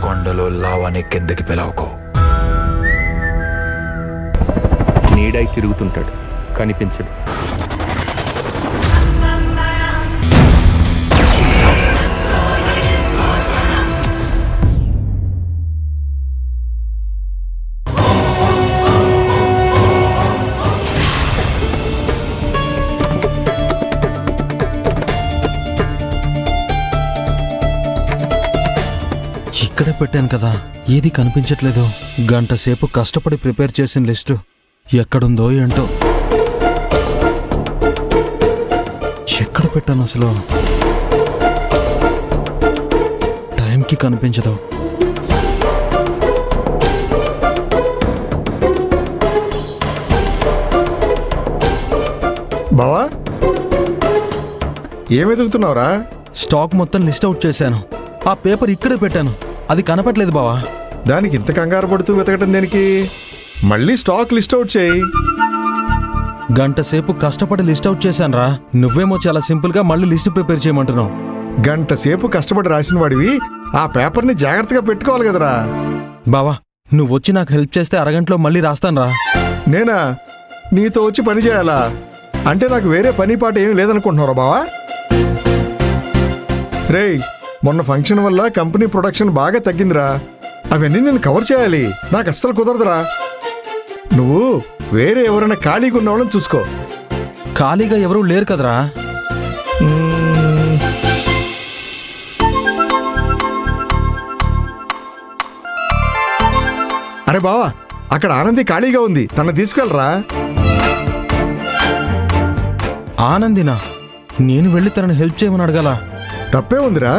కొండలో లావాని కిందకి పిలవకో. నీడై తిరుగుతుంటాడు, కనిపించడు. ఇక్కడే పెట్టాను కదా, ఏది కనిపించట్లేదు. గంట సేపు కష్టపడి ప్రిపేర్ చేసిన లిస్టు ఎక్కడుందో ఏంటో. ఎక్కడ పెట్టాను అసలు? టైంకి కనిపించదు. బావా, ఏం వెతుకుతున్నావురా? స్టాక్ మొత్తం లిస్ట్ అవుట్ చేశాను. ఆ పేపర్ ఇక్కడే పెట్టాను, అది కనపట్లేదు బావా. దానికి ఇంత కంగారు పడుతూ వెతకటం దేనికి? మళ్ళీ స్టాక్ లిస్ట్ అవుట్ చేయి. గంట సేపు కష్టపడి లిస్ట్ అవుట్ చేశాను రా. నువ్వేమో చాలా సింపుల్ గా మళ్ళీ లిస్ట్ ప్రిపేర్ చేయమంటున్నావు. గంట సేపు కష్టపడి రాసిన వాడివి ఆ పేపర్ని జాగ్రత్తగా పెట్టుకోవాలి కదరా. బావా, నువ్వు వచ్చి నాకు హెల్ప్ చేస్తే అరగంటలో మళ్ళీ రాస్తాను రా. నేనా నీతో వచ్చి పని చేయాలా? అంటే నాకు వేరే పని పాట ఏమీ లేదనుకుంటున్నారా బావా? రేయ్, మొన్న ఫంక్షన్ వల్ల కంపెనీ ప్రొడక్షన్ బాగా తగ్గిందిరా. అవన్నీ నేను కవర్ చేయాలి, నాకు అస్సలు కుదరదురా. నువ్వు వేరే ఎవరైనా ఖాళీగా ఉన్న వాళ్ళని చూసుకో. ఖాళీగా ఎవరూ లేరు కదరా. అరే బావా, అక్కడ ఆనంది ఖాళీగా ఉంది, తన తీసుకెళ్ళరా. ఆనందినా? నేను వెళ్ళి తనని హెల్ప్ చేయమని అడగాల? తప్పే ఉందిరా.